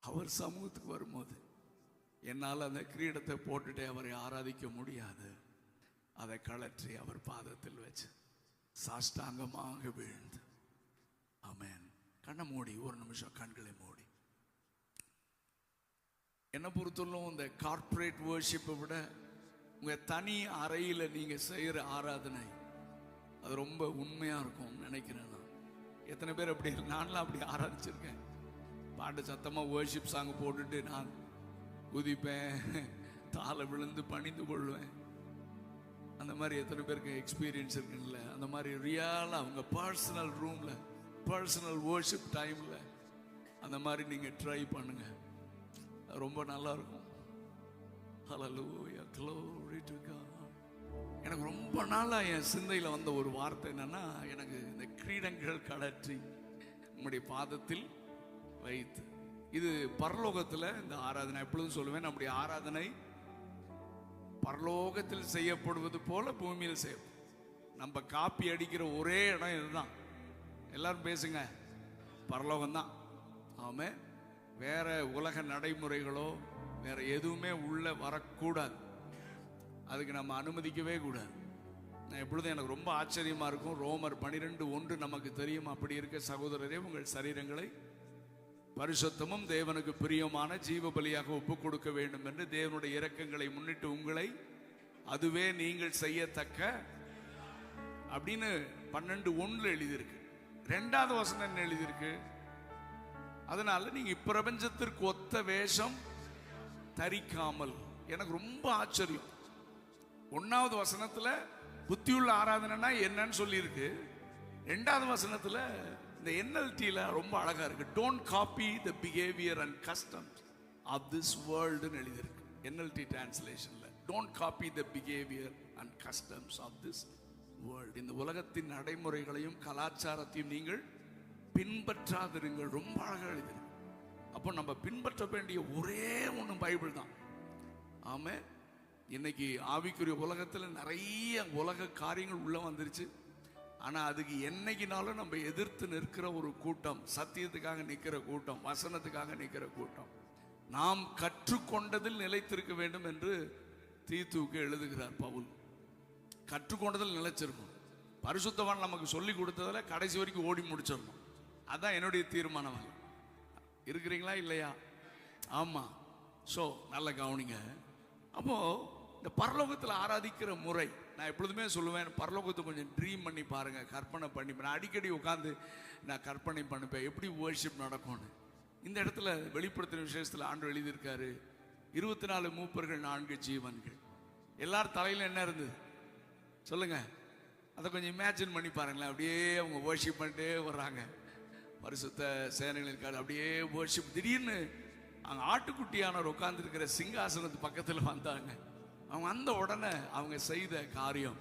அவர் சமூகத்துக்கு வரும்போது என்னால் அந்த கிரீடத்தை போட்டுட்டே அவரை ஆராதிக்க முடியாது. அதை கழற்றி அவர் பாதத்தில் வச்சு சாஷ்டாங்கமாக விழுந்து, ஆமென். கண்ணை மூடி ஒரு நிமிஷம் கண்களை மூடி. என்னை பொறுத்தவரைக்கும் இந்த கார்ப்பரேட் வர்ஷிப்பை விட உங்கள் தனி அறையில் நீங்கள் செய்கிற ஆராதனை அது ரொம்ப உண்மையாக இருக்கும் நினைக்கிறேன். நான் எத்தனை பேர் அப்படி, நான்லாம் அப்படி ஆராதிச்சிருக்கேன். பாட்டு சத்தமாக வர்ஷிப் சாங் போட்டுட்டு நான் குதிப்பேன், தாளை விழுந்து பணிந்து கொள்வேன். அந்த மாதிரி எத்தனை பேருக்கு எக்ஸ்பீரியன்ஸ் இருக்குல்ல? அந்த மாதிரி ரியலாக அவங்க பர்சனல் ரூமில் பர்சனல் வர்ஷிப் டைமில் அந்த மாதிரி நீங்கள் ட்ரை பண்ணுங்க, ரொம்ப நல்லா இருக்கும். ஹல்லேலூயா, glory to God. எனக்கு ரொம்ப நாளாக என் சிந்தையில் வந்த ஒரு வார்த்தை என்னன்னா, எனக்கு இந்த கிரீடங்கள் கழற்றி உங்களுடைய பாதத்தில் வைத்து, இது பரலோகத்தில் இந்த ஆராதனை எப்பொழுதும் சொல்லுவேன், நம்முடைய ஆராதனை பரலோகத்தில் செய்யப்படுவது போல பூமியில் செய்யும். நம்ம காப்பி அடிக்கிற ஒரே இடம் இதுதான். எல்லாரும் பேசுங்க, பரலோகம்தான். ஆமே, வேற உலக நடைமுறைகளோ வேற எதுவுமே உள்ள வரக்கூடாது. அதுக்கு நம்ம அனுமதிக்கவே கூடாது. நான் எப்பொழுதும் எனக்கு ரொம்ப ஆச்சரியமா இருக்கும், ரோமர் 12:1 நமக்கு தெரியும். அப்படி இருக்க சகோதரரே, உங்கள் சரீரங்களை பரிசுத்தமும் தேவனுக்கு பிரியமான ஜீவ பலியாக ஒப்பு கொடுக்க வேண்டும் என்று தேவனுடைய இரக்கங்களை முன்னிட்டு உங்களை அதுவே நீங்கள் செய்யத்தக்க அப்படின்னு 12:1 எழுதியிருக்கு. 2வது வசனம் என்ன எழுதியிருக்கு? அதனால நீங்க இப்பிரபஞ்சத்திற்கு ஒத்த வேஷம் தரிக்காமல். எனக்கு ரொம்ப ஆச்சரியம். 1வது வசனத்துல புத்தியுள்ள ஆராதனைனா என்னன்னு சொல்லியிருக்கு. 2வது வசனத்துல இந்த NLTல ரொம்ப அழகா இருக்கு. Don't copy the behaviour and customs of this வேர்ல்டுன்னு எழுதியிருக்கு NLT டிரான்ஸ்லேஷன்ல. Don't copy the behaviour and customs of this world. இந்த உலகத்தின் நடைமுறைகளையும் கலாச்சாரத்தையும் நீங்கள் பின்பற்றாதிருங்கள். ரொம்ப அழகாக எழுதியிருக்கு. அப்போ நம்ம பின்பற்ற வேண்டிய ஒரே ஒன்று பைபிள் தான். ஆமே, இன்னைக்கு ஆவிக்குரிய உலகத்தில் நிறைய உலக காரியங்கள் உள்ள வந்துருச்சு. ஆனால் அதுக்கு என்னைக்குனாலும் நம்ம எதிர்த்து நிற்கிற ஒரு கூட்டம், சத்தியத்துக்காக நிற்கிற கூட்டம், வசனத்துக்காக நிற்கிற கூட்டம். நாம் கற்றுக்கொண்டதில் நிலைத்திருக்க வேண்டும் என்று தீத்துவுக்கு எழுதுகிறார் பவுல். கற்றுக்கொண்டதில் நிலைச்சிருக்கும். பரிசுத்தவான் நமக்கு சொல்லி கொடுத்ததில் கடைசி வரைக்கும் ஓடி முடிச்சிடணும். அதான் என்னுடைய தீர்மானம். இருக்கிறீங்களா இல்லையா? ஆமா. ஸோ நல்ல கவனிங்க. அப்போ இந்த பரலோகத்தில் ஆராதிக்கிற முறை நான் எப்பொழுதுமே சொல்லுவேன், பரலோகத்தை கொஞ்சம் ட்ரீம் பண்ணி பாருங்க, கற்பனை பண்ணி. நான் அடிக்கடி உட்காந்து நான் கற்பனை பண்ணிப்பேன் எப்படி வர்ஷிப் நடக்கும்னு. இந்த இடத்துல வெளிப்படுத்தின விசேஷத்தில் ஆண்டவர் எழுதியிருக்காரு, 24 மூப்பர்கள் 4 ஜீவன்கள். எல்லார் தலையில என்ன இருந்தது சொல்லுங்க? அதை கொஞ்சம் இமேஜின் பண்ணி பாருங்களேன். அப்படியே அவங்க வர்ஷிப் பண்ணிட்டே வர்றாங்க. பரிசுத்த சேனைகள் இருக்காரு, அப்படியே வர்ஷிப். திடீர்னு அங்கே ஆட்டுக்குட்டியானவர் உட்கார்ந்துருக்கிற சிங்காசனத்து பக்கத்தில் வந்தாங்க. அவங்க அந்த உடனே அவங்க செய்த காரியம்,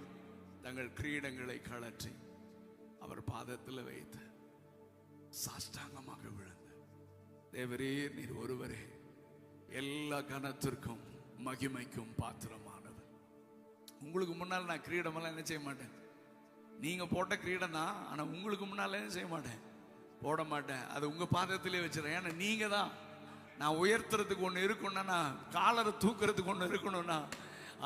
தங்கள் கிரீடங்களை கழற்றி அவர் பாதத்தில் வைத்து சாஷ்டாங்கமாக விழுந்து, தேவரே நீர் ஒருவரே எல்லா கனத்திற்கும் மகிமைக்கும் பாத்திரமானவர். உங்களுக்கு முன்னால் நான் கிரீடமெல்லாம் என்ன செய்ய மாட்டேன். நீங்க போட்ட கிரீடம் தான், ஆனால் உங்களுக்கு முன்னால் என்ன செய்ய மாட்டேன், போட மாட்டேன். அது உங்க பாதத்திலே வச்சிடறேன். ஏன்னா நீங்க தான். நான் உயர்த்துறதுக்கு ஒன்று இருக்கணும்னா, காலரை தூக்குறதுக்கு ஒன்று இருக்கணும்னா,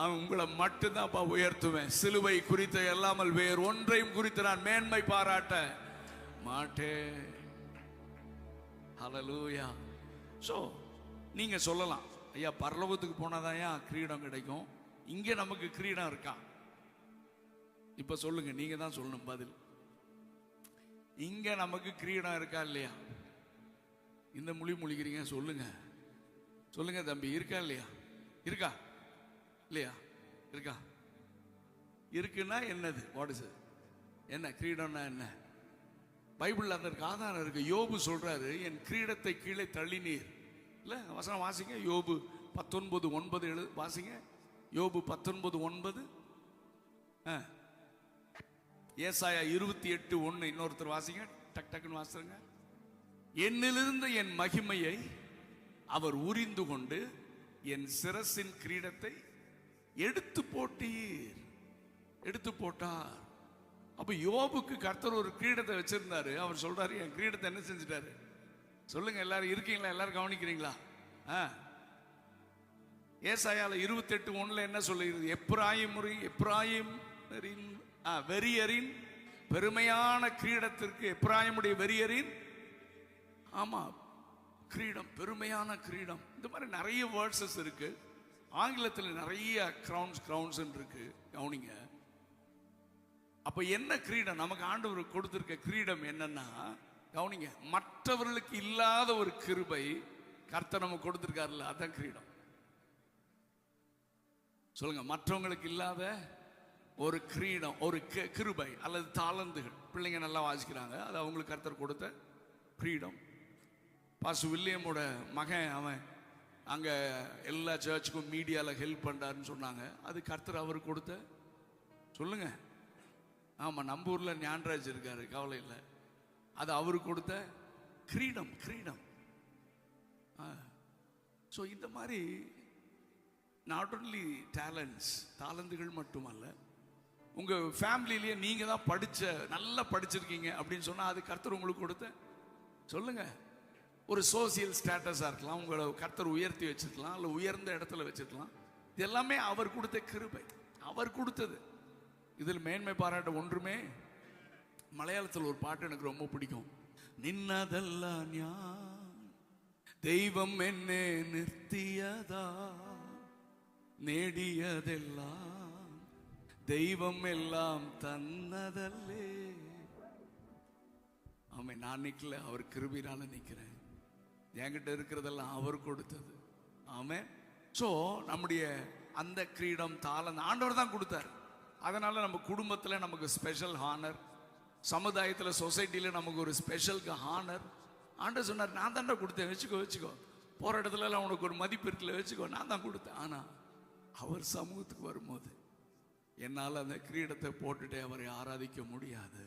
அவன் உங்களை மட்டும்தான் உயர்த்துவேன். சிலுவை குறித்த எல்லாமல் வேறு ஒன்றையும் குறித்து நான் மேன்மை பாராட்ட மாட்டேன். ஹல்லேலூயா. ஸோ நீங்க சொல்லலாம், ஐயா பரலோகத்துக்கு போனாதான் ஏன் கிரீடம் கிடைக்கும், இங்கே நமக்கு கிரீடம் இருக்கா? இப்ப சொல்லுங்க, நீங்க தான் சொல்லணும் பதில். இங்க நமக்கு கிரீடம் இருக்கா இல்லையா? இந்த மொழி மொழிக்கிறீங்க, சொல்லுங்க சொல்லுங்க தம்பி, இருக்கா இல்லையா? இருக்கா இல்லையா? இருக்கா? இருக்குன்னா என்னது? What is it? என்ன கிரீடம்னா என்ன? பைபிள்ல அதற்கு ஆதாரம் இருக்கு. யோபு சொல்றாரு, என் கிரீடத்தை கீழே தள்ளினீர். இல்ல வசனம் வாசிங்க, யோபு 19:9 வாசிங்க. யோபு 19:9. ஏசாயா 28:1 இன்னொருத்தர் வாசிங்க, டக் டக்குன்னு வாசிங்க. என்னிலிருந்து என் மகிமையை அவர் உரிந்து கொண்டு என் சிரசின் கிரீடத்தை எடுத்து போட்டீர். எடுத்து போட்டார். அப்ப யோபுக்கு கர்த்தர் ஒரு கிரீடத்தை வச்சிருந்தாரு. அவர் சொல்றாரு, என் கிரீடத்தை என்ன செஞ்சிட்டாரு? சொல்லுங்க, எல்லாரும் இருக்கீங்களா? எல்லாரும் கவனிக்கிறீங்களா? ஏசாயால 28:1 என்ன சொல்லுகிறது? எப்பிராயிம் வெறியரின் பெருமையான கிரீடத்திற்கு, எப்பிராயிமுடைய வெறியரின், ஆமா, கிரீடம், பெருமையான கிரீடம். இந்த மாதிரி நிறைய வேர்ட்ஸஸ் இருக்கு. ஆங்கிலத்தில் நிறைய கிரவுன்ஸ் இருக்கு, கவனிங்க. அப்ப என்ன கிரீடம் நமக்கு ஆண்டவர் கொடுத்திருக்க கிரீடம் என்னன்னா, கவனிங்க, மற்றவர்களுக்கு இல்லாத ஒரு கிருபை கர்த்தர் நமக்கு கொடுத்திருக்காருல்ல, அதான் கிரீடம். சொல்லுங்க, மற்றவங்களுக்கு இல்லாத ஒரு கிரீடம், ஒரு கிருபை அல்லது தாளந்துகள். பிள்ளைங்க நல்லா வாசிக்கிறாங்க, அது அவங்களுக்கு கர்த்தர் கொடுத்த கிரீடம். பாஸ் வில்லியமோட மகன், அவன் அங்க எல்லா சர்ச்சுக்கும் மீடியால ஹெல்ப் பண்றாருன்னு சொன்னாங்க, அது கர்த்தர் அவருக்கு கொடுத்த, சொல்லுங்க, ஆமா, நம்ம ஊர்ல ஞானராஜ் இருக்காரு, கவலை இல்லை, அது அவருக்கு கொடுத்த கிரீடம். ஸோ இந்த மாதிரி நாட் ஒன்லி டேலண்ட்ஸ், தாளந்துகள் மட்டுமல்ல, உங்க ஃபேமிலியிலேயே நீங்க தான் நல்லா படிச்சிருக்கீங்க அப்படின்னு சொன்னா அது கர்த்தர் உங்களுக்கு கொடுத்த, சொல்லுங்க, ஒரு சோசியல் ஸ்டேட்டஸா இருக்கலாம், உங்களை கர்த்தர் உயர்த்தி வச்சிருக்கலாம், இல்லை உயர்ந்த இடத்துல வச்சிருக்கலாம். இது எல்லாமே அவர் கொடுத்த கிருபை, அவர் கொடுத்தது. இதில் மேன்மை பாராட்ட ஒன்றுமே. மலையாளத்தில் ஒரு பாட்டு எனக்கு ரொம்ப பிடிக்கும். நின்னதெல்லாம் ஞான் தெய்வம் என்னே நிறுத்தியதா, நேடியதெல்லாம் தெய்வம் எல்லாம் தன்னதல்லே. ஆமா, நான் நிக்கல, அவர் கிருபையினால நிக்கிறேன். என்கிட்ட இருக்கிறதெல்லாம் அவர் கொடுத்தது. ஆமே. சோ நம்முடைய அந்த கிரீடம், தாளம் ஆண்டவர் தான் கொடுத்தார். அதனால நம்ம குடும்பத்தில் நமக்கு ஸ்பெஷல் ஹானர், சமுதாயத்தில், சொசைட்டியில் நமக்கு ஒரு ஸ்பெஷல் ஹானர். ஆண்டவர் சொன்னார், நான் தாண்டா கொடுத்தேன், வச்சுக்கோ, போற இடத்துல எல்லாம் உனக்கு ஒரு மதிப்பு இருக்குல்ல, வச்சுக்கோ, நான் தான் கொடுத்தேன். ஆனா அவர் சமூகத்துக்கு வரும்போது என்னால் அந்த கிரீடத்தை போட்டுட்டே அவரை ஆராதிக்க முடியாது.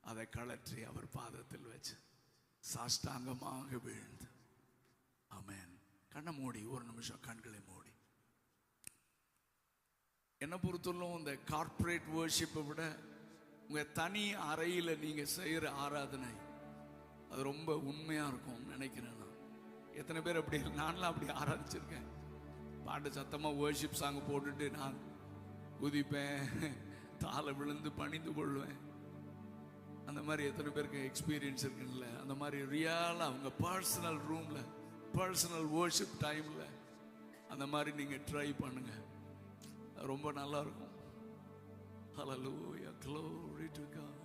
அதை கழற்றி அவர் பாதத்தில் வச்சு சாஷ்டாங்கமாக வீழ்ந்து, ஆமென். கண்ணை மூடி ஒரு நிமிஷம் கண்களை மூடி. என்ன பொறுத்தவரைக்கும் இந்த கார்ப்பரேட் வர்ஷிப்பை விட உங்க தனி அறையில் நீங்க செய்யற ஆராதனை அது ரொம்ப உண்மையா இருக்கும் நினைக்கிறேன். நான் எத்தனை பேர் அப்படி, நான்லாம் அப்படி ஆராதிச்சிருக்கேன். பாட்டு சத்தமா வர்ஷிப் சாங் போட்டுட்டு நான் குதிப்பேன், தாள விழுந்து பணிந்து கொள்வேன். அந்த மாதிரி எத்தனை பேருக்கு எக்ஸ்பீரியன்ஸ் இருக்குல்ல? அந்த மாதிரி ரியலா அவங்க பர்சனல் ரூம்ல, பர்சனல் வர்ஷிப் டைம்ல அந்த மாதிரி நீங்க ட்ரை பண்ணுங்க, ரொம்ப நல்லா இருக்கும். Hallelujah, glory to God.